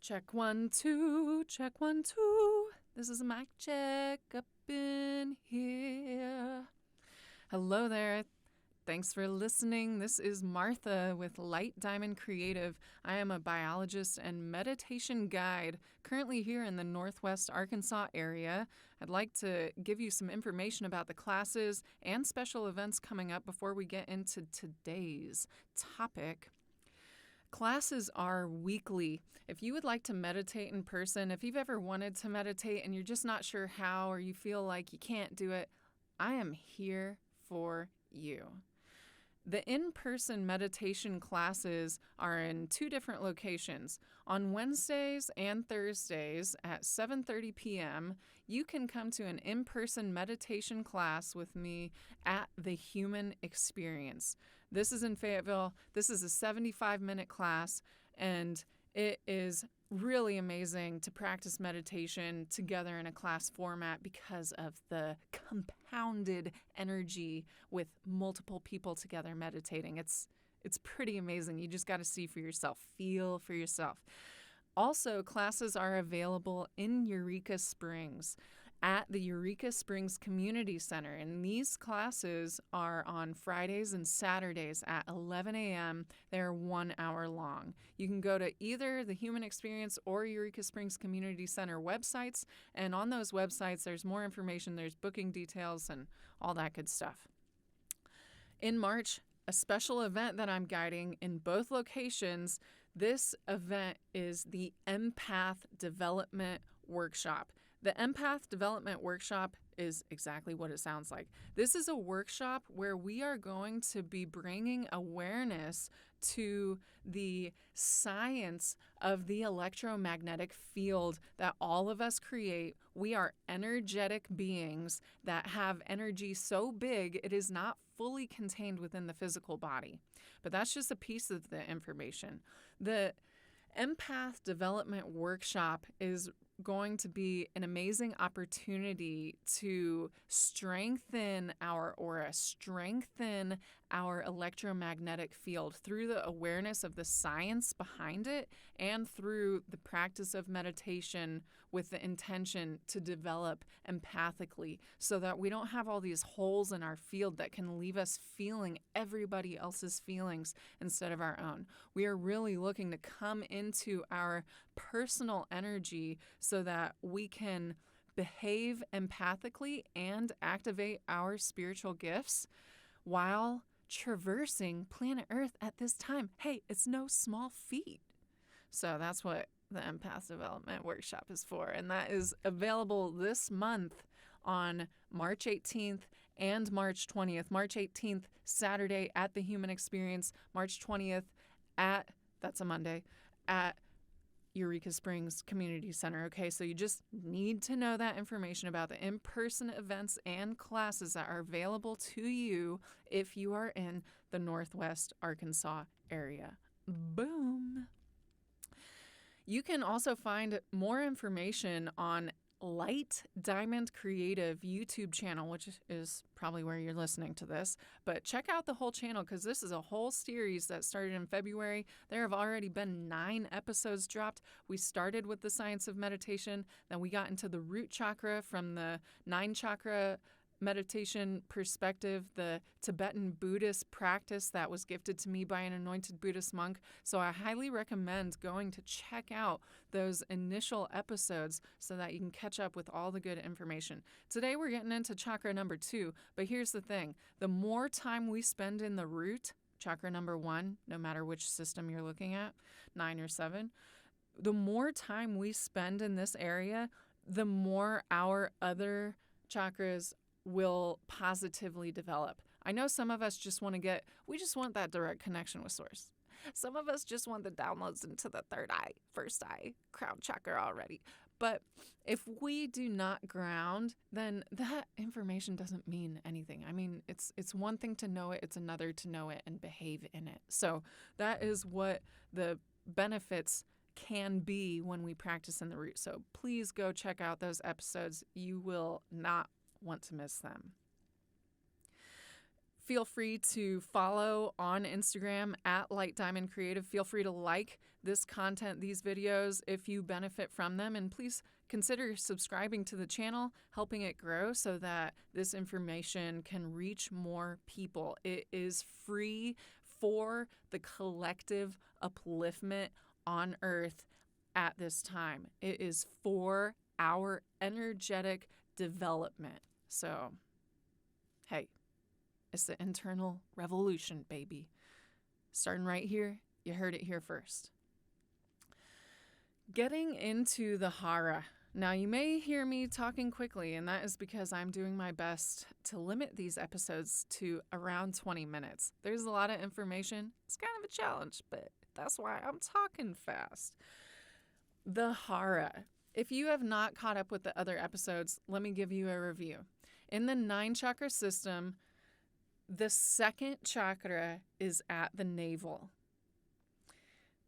Check 1, 2, check 1, 2. This is a mic check up in here. Hello there. Thanks for listening. This is Martha with Light Diamond Creative. I am a biologist and meditation guide currently here in the Northwest Arkansas area. I'd like to give you some information about the classes and special events coming up before we get into today's topic. Classes are weekly. If you would like to meditate in person, if you've ever wanted to meditate and you're just not sure how or you feel like you can't do it, I am here for you. The in-person meditation classes are in 2 different locations. On Wednesdays and Thursdays at 7:30 p.m., you can come to an in-person meditation class with me at the Human Experience. This is in Fayetteville. This is a 75-minute class, and it is really amazing to practice meditation together in a class format because of the compounded energy with multiple people together meditating. It's pretty amazing. You just got to see for yourself, feel for yourself. Also, classes are available in Eureka Springs at the Eureka Springs Community Center, and these classes are on Fridays and Saturdays at 11 a.m. They're 1 hour long. You can go to either the Human Experience or Eureka Springs Community Center websites, and on those websites there's more information, there's booking details and all that good stuff. In March, a special event that I'm guiding in both locations. This event is the Empath Development Workshop. The Empath Development Workshop is exactly what it sounds like. This is a workshop where we are going to be bringing awareness to the science of the electromagnetic field that all of us create. We are energetic beings that have energy so big it is not fully contained within the physical body. But that's just a piece of the information. The Empath Development Workshop is going to be an amazing opportunity to strengthen our aura, strengthen our electromagnetic field through the awareness of the science behind it and through the practice of meditation with the intention to develop empathically so that we don't have all these holes in our field that can leave us feeling everybody else's feelings instead of our own. We are really looking to come into our personal energy so that we can behave empathically and activate our spiritual gifts while traversing planet Earth at this time. Hey, it's no small feat. So that's what the Empath Development Workshop is for. And that is available this month on March 18th and March 20th. March 18th, Saturday at the Human Experience. March 20th that's a Monday, at Eureka Springs Community Center. Okay, so you just need to know that information about the in-person events and classes that are available to you if you are in the Northwest Arkansas area. Boom. You can also find more information on Light Diamond Creative YouTube channel, which is probably where you're listening to this. But check out the whole channel because this is a whole series that started in February. There have already been 9 episodes dropped. We started with the science of meditation, then we got into the root chakra from the 9 chakra meditation perspective, the Tibetan Buddhist practice that was gifted to me by an anointed Buddhist monk. So I highly recommend going to check out those initial episodes so that you can catch up with all the good information. Today we're getting into chakra number 2, but here's the thing. The more time we spend in the root, chakra number 1, no matter which system you're looking at, 9 or 7, the more time we spend in this area, the more our other chakras will positively develop. I know some of us just want that direct connection with source. Some of us just want the downloads into the third eye, first eye, crown chakra already. But if we do not ground, then that information doesn't mean anything. I mean, it's one thing to know it, it's another to know it and behave in it. So that is what the benefits can be when we practice in the root. So please go check out those episodes. You will not want to miss them. Feel free to follow on Instagram at Light Diamond Creative. Feel free to like this content, these videos, if you benefit from them. And please consider subscribing to the channel, helping it grow so that this information can reach more people. It is free for the collective upliftment on earth at this time. It is for our energetic development. So, hey, it's the internal revolution, baby. Starting right here, you heard it here first. Getting into the Hara. Now, you may hear me talking quickly, and that is because I'm doing my best to limit these episodes to around 20 minutes. There's a lot of information. It's kind of a challenge, but that's why I'm talking fast. The Hara. If you have not caught up with the other episodes, let me give you a review. In the 9 chakra system, the second chakra is at the navel.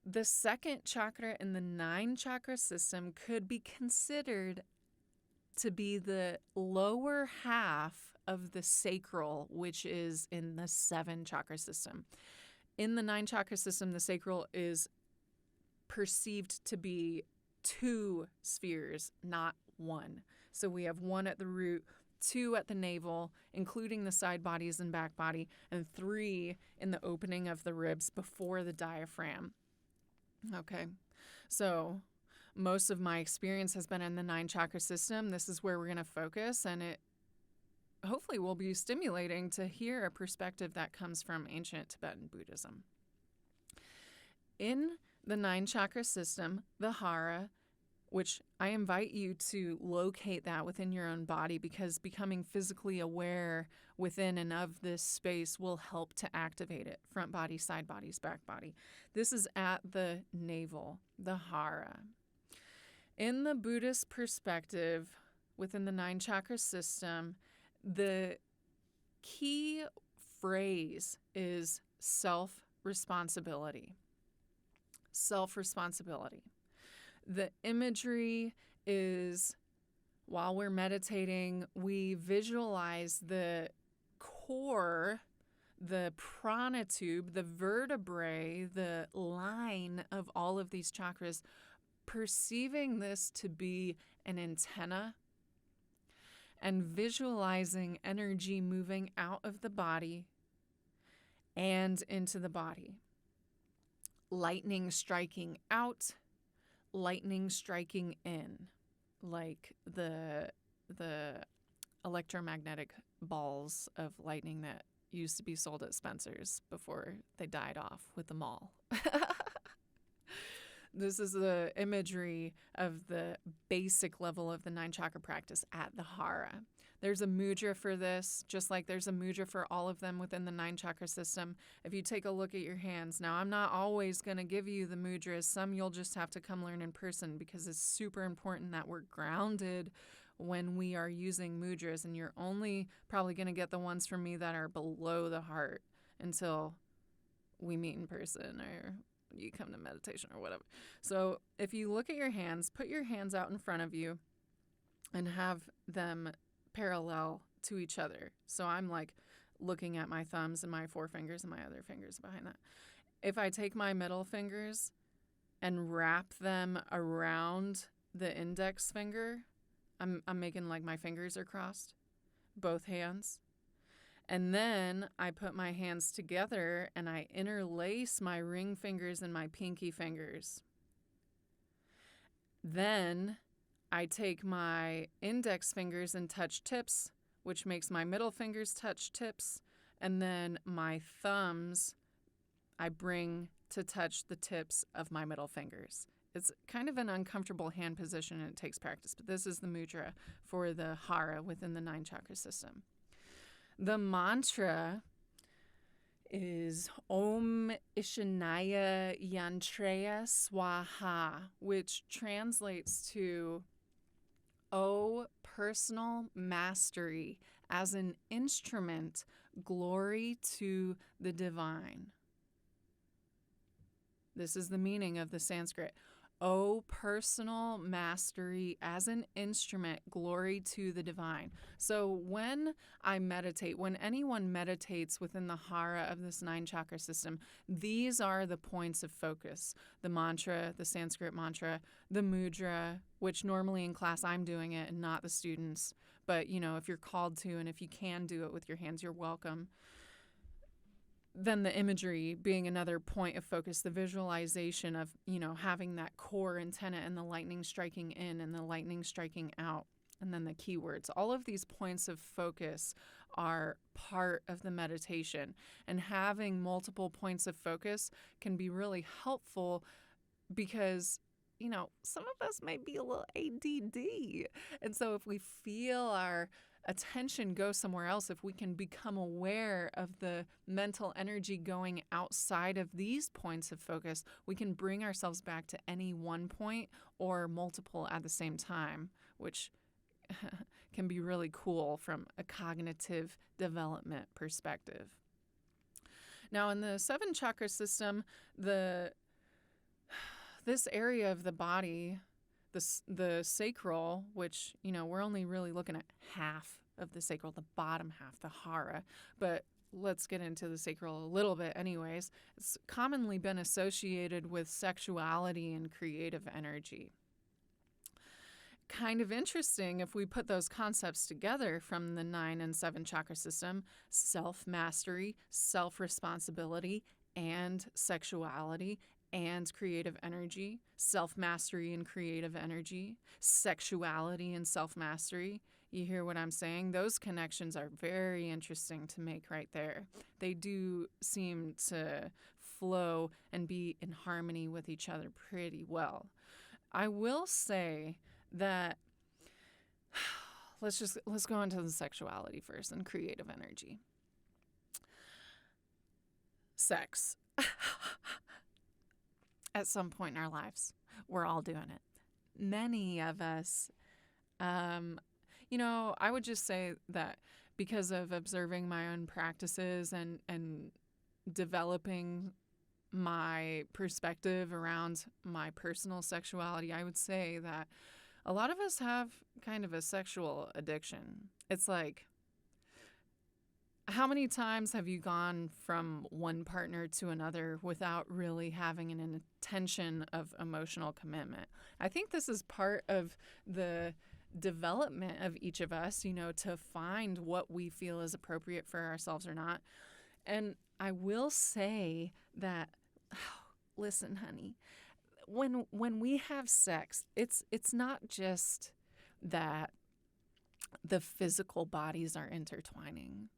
The second chakra in the 9 chakra system could be considered to be the lower half of the sacral, which is in the 7 chakra system. In the 9 chakra system, the sacral is perceived to be 2 spheres, not 1. So we have 1 at the root, 2 at the navel, including the side bodies and back body, and 3 in the opening of the ribs before the diaphragm. Okay, so most of my experience has been in the 9 chakra system. This is where we're going to focus, and it hopefully will be stimulating to hear a perspective that comes from ancient Tibetan Buddhism. In the 9 chakra system, the Hara, which I invite you to locate that within your own body, because becoming physically aware within and of this space will help to activate it. Front body, side bodies, back body. This is at the navel, the Hara. In the Buddhist perspective, within the 9 chakra system, the key phrase is self-responsibility. Self-responsibility. The imagery is, while we're meditating, we visualize the core, the prana tube, the vertebrae, the line of all of these chakras, perceiving this to be an antenna and visualizing energy moving out of the body and into the body. Lightning striking out, lightning striking in, like the electromagnetic balls of lightning that used to be sold at Spencer's before they died off with the mall. This is the imagery of the basic level of the 9 chakra practice at the Hara. There's a mudra for this, just like there's a mudra for all of them within the 9 chakra system. If you take a look at your hands, now I'm not always going to give you the mudras. Some you'll just have to come learn in person, because it's super important that we're grounded when we are using mudras, and you're only probably going to get the ones from me that are below the heart until we meet in person or you come to meditation or whatever. So if you look at your hands, put your hands out in front of you and have them parallel to each other. So I'm like looking at my thumbs and my forefingers and my other fingers behind that. If I take my middle fingers and wrap them around the index finger, I'm making like my fingers are crossed, both hands. And then I put my hands together and I interlace my ring fingers and my pinky fingers. Then I take my index fingers and touch tips, which makes my middle fingers touch tips. And then my thumbs I bring to touch the tips of my middle fingers. It's kind of an uncomfortable hand position and it takes practice, but this is the mudra for the Hara within the 9 chakra system. The mantra is Om Ishanaya Yantreya Swaha, which translates to O personal mastery as an instrument, glory to the divine. This is the meaning of the Sanskrit. O personal mastery as an instrument, glory to the divine. So when I meditate, when anyone meditates within the Hara of this 9-chakra system, these are the points of focus. The mantra, the Sanskrit mantra, the mudra, which normally in class I'm doing it and not the students. But, if you're called to and if you can do it with your hands, you're welcome. Then the imagery being another point of focus, the visualization of, having that core antenna and the lightning striking in and the lightning striking out. And then the keywords. All of these points of focus are part of the meditation. And having multiple points of focus can be really helpful because, some of us may be a little ADD. And so if we feel our attention go somewhere else, if we can become aware of the mental energy going outside of these points of focus, we can bring ourselves back to any one point or multiple at the same time, which can be really cool from a cognitive development perspective. Now, in the 7-chakra system, this area of the body, the sacral, which, we're only really looking at half of the sacral, the bottom half, the Hara, but let's get into the sacral a little bit anyways. It's commonly been associated with sexuality and creative energy. Kind of interesting if we put those concepts together from the 9 and 7 chakra system: self-mastery, self-responsibility, and sexuality and creative energy, self-mastery and creative energy, sexuality and self-mastery. You hear what I'm saying? Those connections are very interesting to make right there. They do seem to flow and be in harmony with each other pretty well. I will say that let's go into the sexuality first and creative energy. Sex. At some point in our lives, we're all doing it. Many of us, I would just say that because of observing my own practices and developing my perspective around my personal sexuality, I would say that a lot of us have kind of a sexual addiction. It's like, how many times have you gone from one partner to another without really having an intention of emotional commitment? I think this is part of the development of each of us, to find what we feel is appropriate for ourselves or not. And I will say that, listen, honey, when we have sex, it's not just that the physical bodies are intertwining.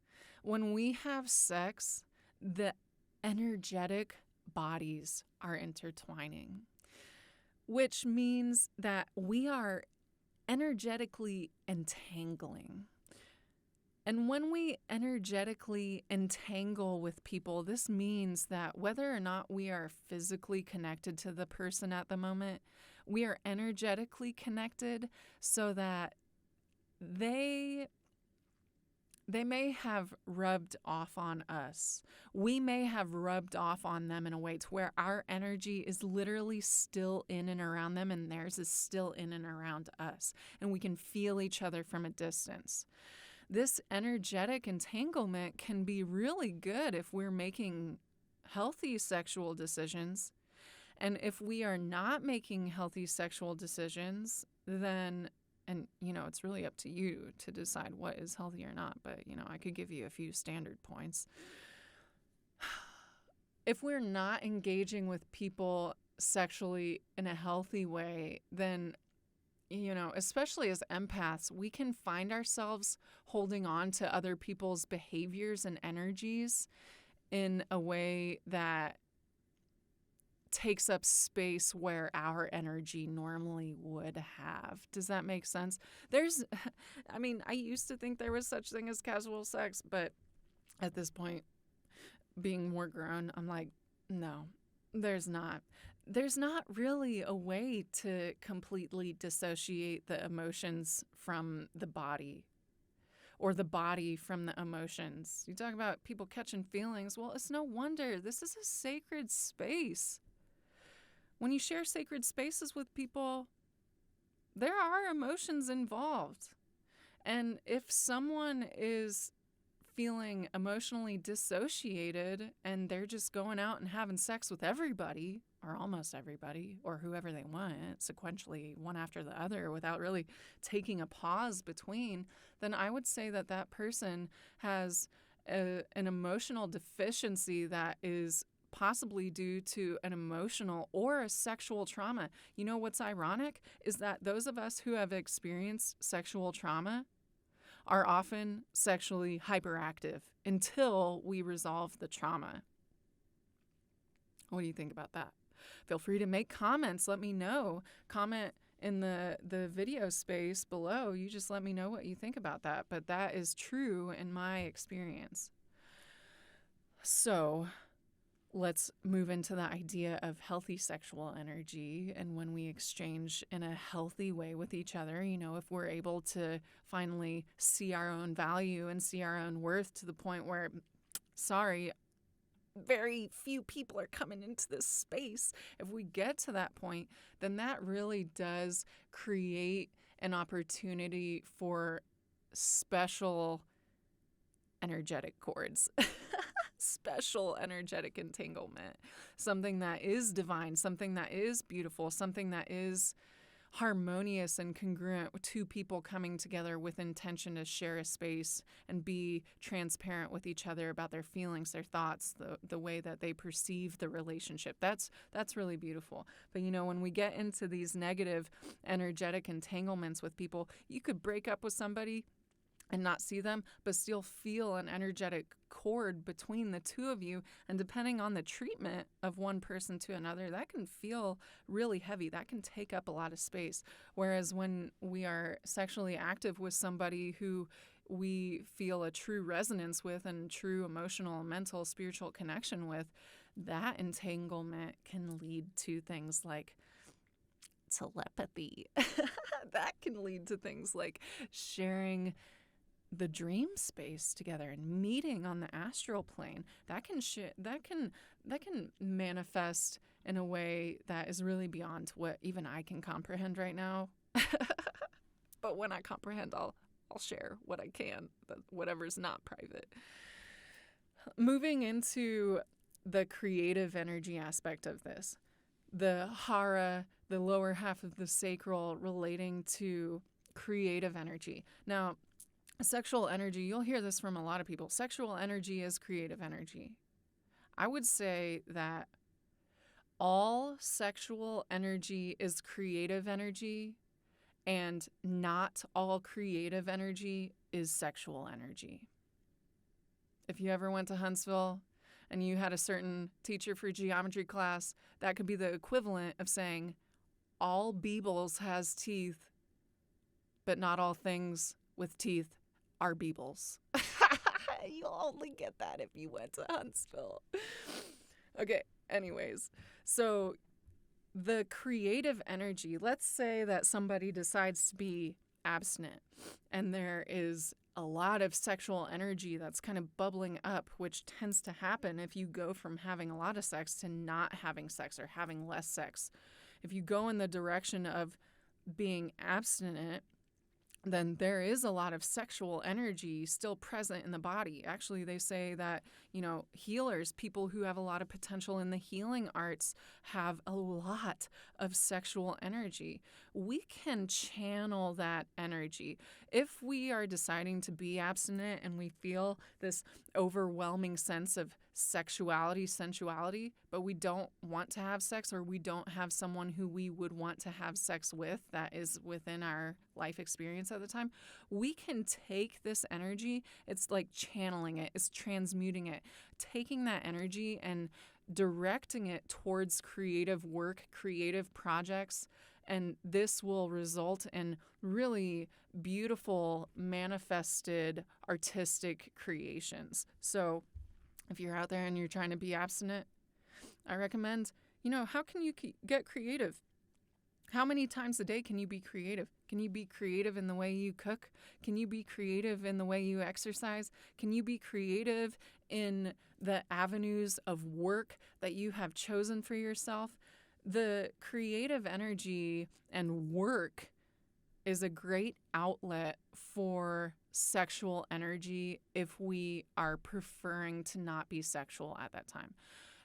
When we have sex, the energetic bodies are intertwining, which means that we are energetically entangling. And when we energetically entangle with people, this means that whether or not we are physically connected to the person at the moment, we are energetically connected so that they may have rubbed off on us. We may have rubbed off on them in a way to where our energy is literally still in and around them and theirs is still in and around us. And we can feel each other from a distance. This energetic entanglement can be really good if we're making healthy sexual decisions. And if we are not making healthy sexual decisions, then it's really up to you to decide what is healthy or not. But, I could give you a few standard points. If we're not engaging with people sexually in a healthy way, then, especially as empaths, we can find ourselves holding on to other people's behaviors and energies in a way that takes up space where our energy normally would have. Does that make sense? I used to think there was such thing as casual sex, but at this point, being more grown, I'm like, no, there's not. There's not really a way to completely dissociate the emotions from the body or the body from the emotions. You talk about people catching feelings. Well, it's no wonder. This is a sacred space. when you share sacred spaces with people, there are emotions involved. And if someone is feeling emotionally dissociated and they're just going out and having sex with everybody, or almost everybody, or whoever they want, sequentially one after the other, without really taking a pause between, then I would say that that person has an emotional deficiency that is possibly due to an emotional or a sexual trauma. You know what's ironic is that those of us who have experienced sexual trauma are often sexually hyperactive until we resolve the trauma. What do you think about that? Feel free to make comments. Let me know. Comment in the video space below. You just let me know what you think about that. But that is true in my experience. So let's move into the idea of healthy sexual energy, and when we exchange in a healthy way with each other, you know, if we're able to finally see our own value and see our own worth to the point where, sorry, very few people are coming into this space. If we get to that point, then that really does create an opportunity for special energetic cords. Special energetic entanglement, something that is divine, something that is beautiful, something that is harmonious and congruent with two people coming together with intention to share a space and be transparent with each other about their feelings, their thoughts, the way that they perceive the relationship. That's really beautiful. But you know, when we get into these negative energetic entanglements with people, you could break up with somebody and not see them, but still feel an energetic cord between the two of you. And depending on the treatment of one person to another, that can feel really heavy. That can take up a lot of space. Whereas when we are sexually active with somebody who we feel a true resonance with and true emotional, mental, spiritual connection with, that entanglement can lead to things like telepathy. That can lead to things like sharing the dream space together and meeting on the astral plane. That can manifest in a way that is really beyond what even I can comprehend right now. But when I comprehend, I'll share what I can, whatever's not private. Moving into the creative energy aspect of this, the Hara, the lower half of the sacral, relating to creative energy. Now, sexual energy, you'll hear this from a lot of people. Sexual energy is creative energy. I would say that all sexual energy is creative energy, and not all creative energy is sexual energy. If you ever went to Huntsville and you had a certain teacher for geometry class, that could be the equivalent of saying all Beebles has teeth, but not all things with teeth are Beebles. You'll only get that if you went to Huntsville. Okay, anyways. So the creative energy, let's say that somebody decides to be abstinent and there is a lot of sexual energy that's kind of bubbling up, which tends to happen if you go from having a lot of sex to not having sex or having less sex. If you go in the direction of being abstinent, then there is a lot of sexual energy still present in the body. Actually, they say that, healers, people who have a lot of potential in the healing arts, have a lot of sexual energy. We can channel that energy. If we are deciding to be abstinent and we feel this overwhelming sense of sexuality, sensuality, but we don't want to have sex, or we don't have someone who we would want to have sex with that is within our life experience at the time, we can take this energy, it's like channeling it, it's transmuting it, taking that energy and directing it towards creative work, creative projects, and this will result in really beautiful, manifested, artistic creations. So if you're out there and you're trying to be abstinent, I recommend, how can you get creative? How many times a day can you be creative? Can you be creative in the way you cook? Can you be creative in the way you exercise? Can you be creative in the avenues of work that you have chosen for yourself? The creative energy and work is a great outlet for sexual energy if we are preferring to not be sexual at that time.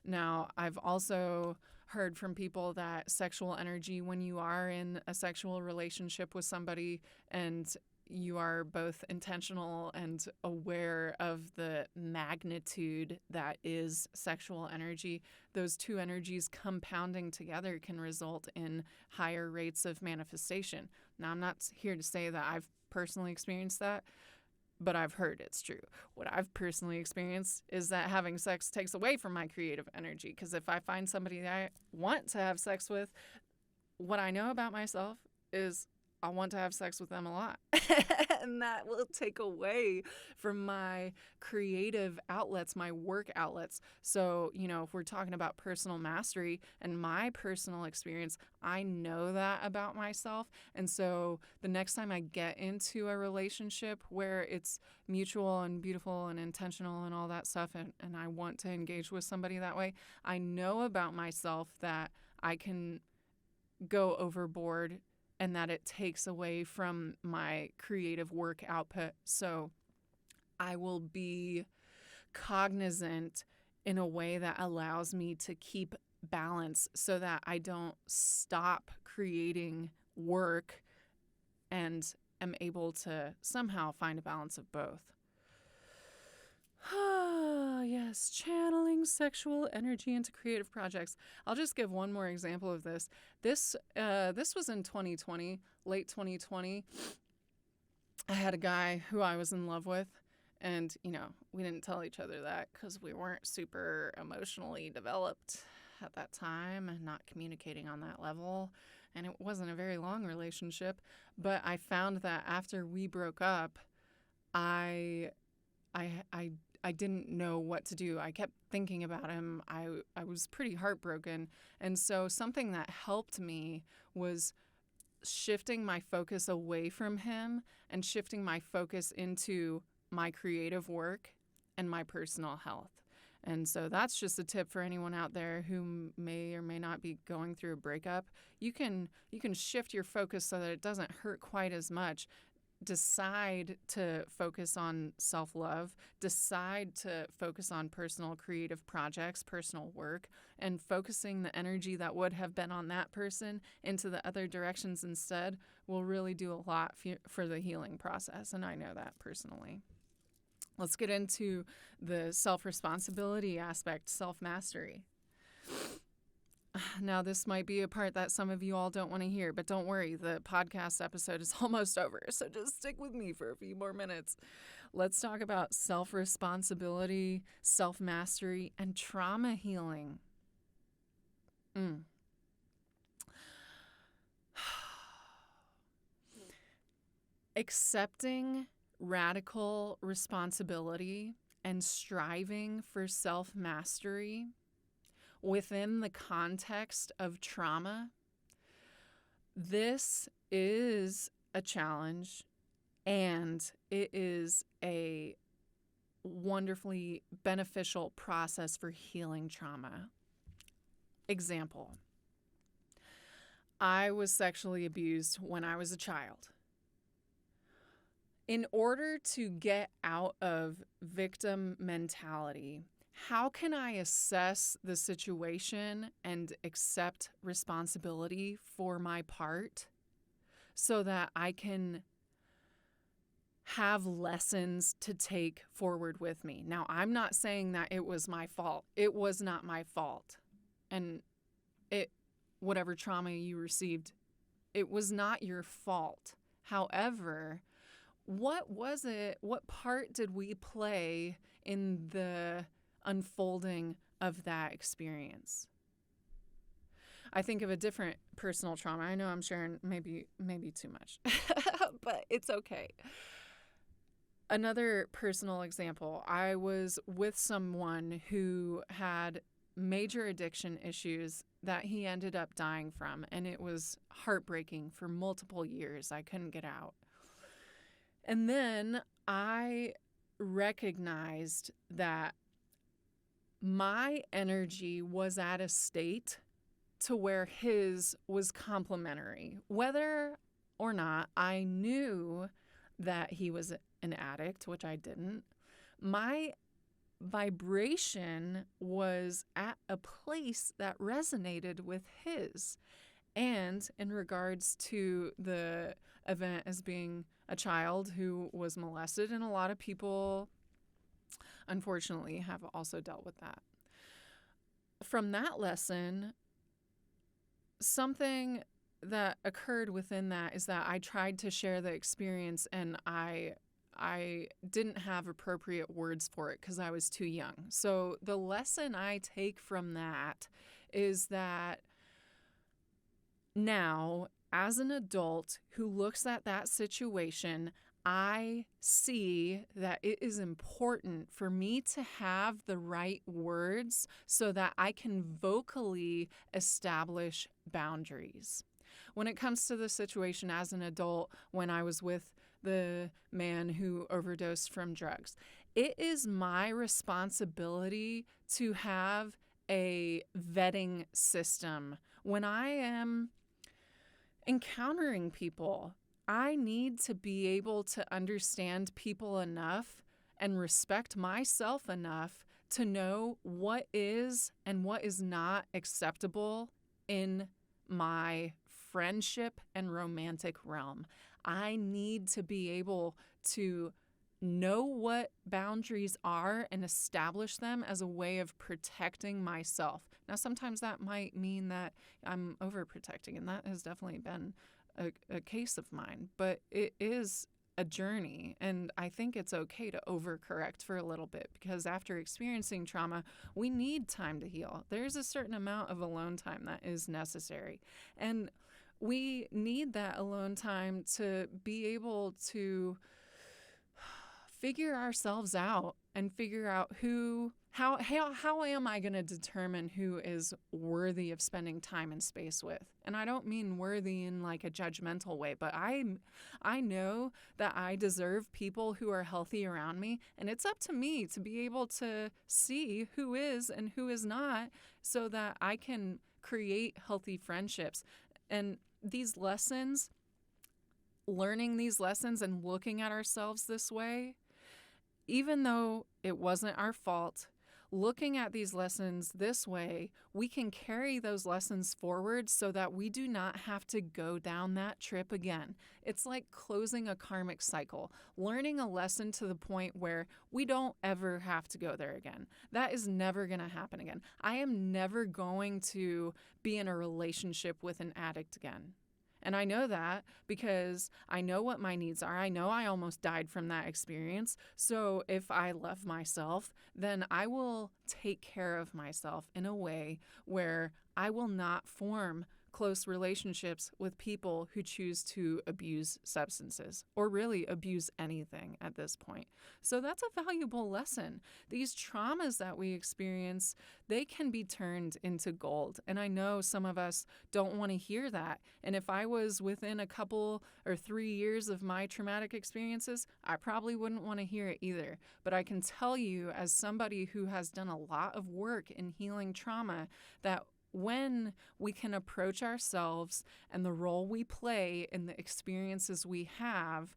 Now, I've also heard from people that sexual energy, when you are in a sexual relationship with somebody and you are both intentional and aware of the magnitude that is sexual energy, those two energies compounding together can result in higher rates of manifestation. Now, I'm not here to say that I've personally experienced that, but I've heard it's true. What I've personally experienced is that having sex takes away from my creative energy, because if I find somebody that I want to have sex with, what I know about myself is I want to have sex with them a lot. And that will take away from my creative outlets, my work outlets. So, if we're talking about personal mastery and my personal experience, I know that about myself. And so the next time I get into a relationship where it's mutual and beautiful and intentional and all that stuff, and I want to engage with somebody that way, I know about myself that I can go overboard and that it takes away from my creative work output. So I will be cognizant in a way that allows me to keep balance so that I don't stop creating work and am able to somehow find a balance of both. Yes, channeling sexual energy into creative projects. I'll just give one more example of this. This was in 2020, late 2020. I had a guy who I was in love with, and we didn't tell each other that because we weren't super emotionally developed at that time and not communicating on that level. And it wasn't a very long relationship, but I found that after we broke up, I didn't know what to do. I kept thinking about him. I was pretty heartbroken. And so something that helped me was shifting my focus away from him and shifting my focus into my creative work and my personal health. And so that's just a tip for anyone out there who may or may not be going through a breakup. You can shift your focus so that it doesn't hurt quite as much. Decide to focus on self-love, decide to focus on personal creative projects, personal work, and focusing the energy that would have been on that person into the other directions instead will really do a lot for the healing process, and I know that personally. Let's get into the self-responsibility aspect, self-mastery. Now, this might be a part that some of you all don't want to hear, but don't worry, the podcast episode is almost over, so just stick with me for a few more minutes. Let's talk about self-responsibility, self-mastery, and trauma healing. Accepting radical responsibility and striving for self-mastery within the context of trauma, this is a challenge, and it is a wonderfully beneficial process for healing trauma. Example, I was sexually abused when I was a child. In order to get out of victim mentality, how can I assess the situation and accept responsibility for my part so that I can have lessons to take forward with me? Now, I'm not saying that it was my fault. It was not my fault. And whatever trauma you received, it was not your fault. However, what was it? What part did we play in the unfolding of that experience? I think of a different personal trauma. I know I'm sharing maybe too much, but it's okay. Another personal example, I was with someone who had major addiction issues that he ended up dying from, and it was heartbreaking for multiple years. I couldn't get out. And then I recognized that my energy was at a state to where his was complementary. Whether or not I knew that he was an addict, which I didn't, my vibration was at a place that resonated with his. And in regards to the event as being a child who was molested, and a lot of people, unfortunately, have also dealt with that. From that lesson, something that occurred within that is that I tried to share the experience, and I didn't have appropriate words for it because I was too young. So the lesson I take from that is that now, as an adult who looks at that situation, I see that it is important for me to have the right words so that I can vocally establish boundaries. When it comes to the situation as an adult, when I was with the man who overdosed from drugs, it is my responsibility to have a vetting system. When I am encountering people, I need to be able to understand people enough and respect myself enough to know what is and what is not acceptable in my friendship and romantic realm. I need to be able to know what boundaries are and establish them as a way of protecting myself. Now, sometimes that might mean that I'm overprotecting, and that has definitely been a case of mine, but it is a journey, and I think it's okay to overcorrect for a little bit, because after experiencing trauma, we need time to heal. There's a certain amount of alone time that is necessary, and we need that alone time to be able to figure ourselves out and figure out how am I going to determine who is worthy of spending time and space with? And I don't mean worthy in like a judgmental way, but I know that I deserve people who are healthy around me, and it's up to me to be able to see who is and who is not so that I can create healthy friendships. And these lessons, learning these lessons and looking at ourselves this way, even though it wasn't our fault, looking at these lessons this way, we can carry those lessons forward so that we do not have to go down that trip again. It's like closing a karmic cycle, learning a lesson to the point where we don't ever have to go there again. That is never going to happen again. I am never going to be in a relationship with an addict again. And I know that because I know what my needs are. I know I almost died from that experience. So if I love myself, then I will take care of myself in a way where I will not form close relationships with people who choose to abuse substances or really abuse anything at this point. So that's a valuable lesson. These traumas that we experience, they can be turned into gold. And I know some of us don't want to hear that. And if I was within a couple or 3 years of my traumatic experiences, I probably wouldn't want to hear it either. But I can tell you, as somebody who has done a lot of work in healing trauma, that when we can approach ourselves and the role we play in the experiences we have,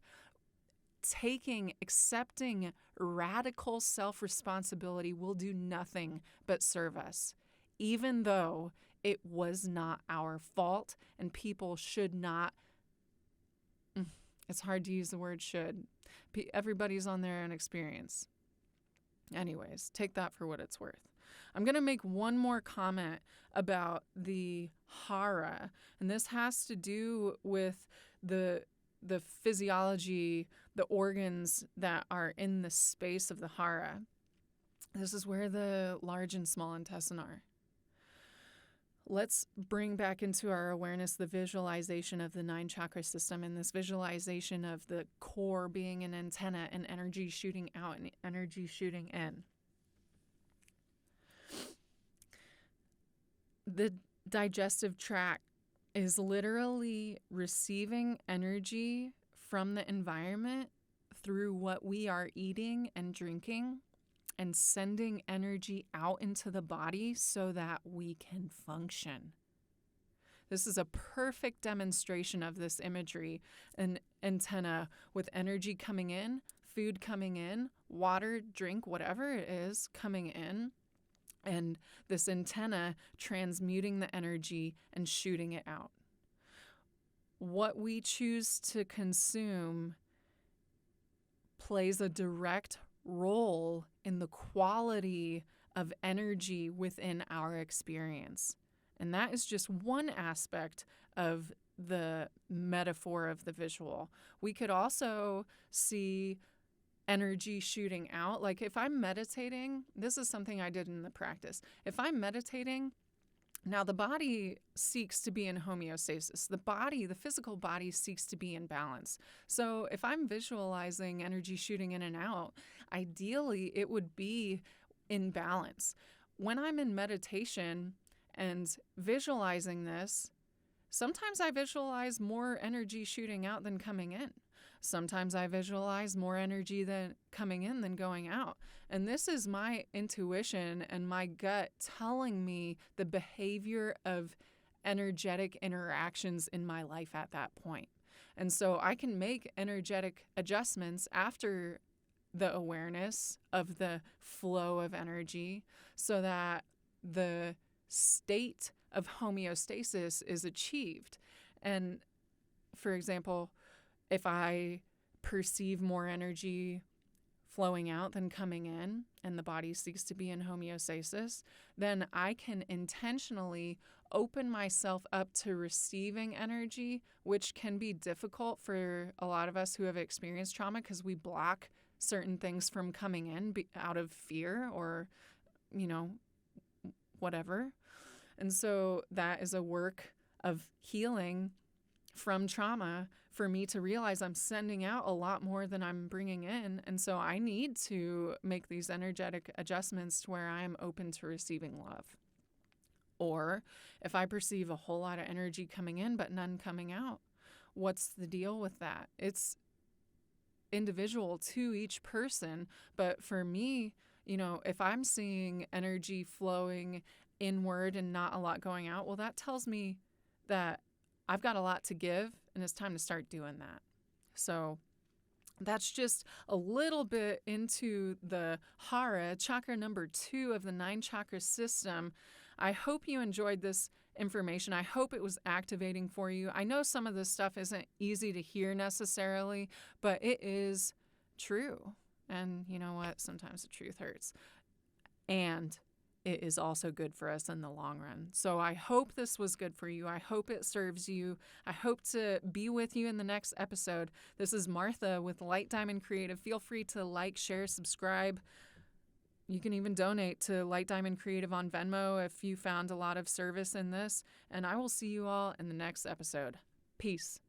accepting radical self-responsibility will do nothing but serve us, even though it was not our fault and people should not. It's hard to use the word should. Everybody's on their own experience. Anyways, take that for what it's worth. I'm going to make one more comment about the Hara, and this has to do with the physiology, the organs that are in the space of the Hara. This is where the large and small intestine are. Let's bring back into our awareness the visualization of the 9 chakra system, and this visualization of the core being an antenna and energy shooting out and energy shooting in. The digestive tract is literally receiving energy from the environment through what we are eating and drinking and sending energy out into the body so that we can function. This is a perfect demonstration of this imagery. An antenna with energy coming in, food coming in, water, drink, whatever it is coming in, and this antenna transmuting the energy and shooting it out. What we choose to consume plays a direct role in the quality of energy within our experience. And that is just one aspect of the metaphor of the visual. We could also see energy shooting out. Like if I'm meditating, this is something I did in the practice. If I'm meditating, now the body seeks to be in homeostasis. The physical body seeks to be in balance. So if I'm visualizing energy shooting in and out, ideally it would be in balance. When I'm in meditation and visualizing this, sometimes I visualize more energy shooting out than coming in. Sometimes I visualize more energy than coming in than going out. And this is my intuition and my gut telling me the behavior of energetic interactions in my life at that point. And so I can make energetic adjustments after the awareness of the flow of energy so that the state of homeostasis is achieved. And for example, if I perceive more energy flowing out than coming in, and the body seeks to be in homeostasis, then I can intentionally open myself up to receiving energy, which can be difficult for a lot of us who have experienced trauma because we block certain things from coming in out of fear or, whatever. And so that is a work of healing from trauma for me to realize I'm sending out a lot more than I'm bringing in. And so I need to make these energetic adjustments to where I am open to receiving love. Or if I perceive a whole lot of energy coming in but none coming out, what's the deal with that? It's individual to each person. But for me, if I'm seeing energy flowing inward and not a lot going out, well, that tells me that I've got a lot to give and it's time to start doing that. So that's just a little bit into the Hara, chakra number 2 of the 9 chakra system. I hope you enjoyed this information. I hope it was activating for you. I know some of this stuff isn't easy to hear necessarily, but it is true. And you know what? Sometimes the truth hurts. And it is also good for us in the long run. So I hope this was good for you. I hope it serves you. I hope to be with you in the next episode. This is Martha with Light Diamond Creative. Feel free to like, share, subscribe. You can even donate to Light Diamond Creative on Venmo if you found a lot of service in this. And I will see you all in the next episode. Peace.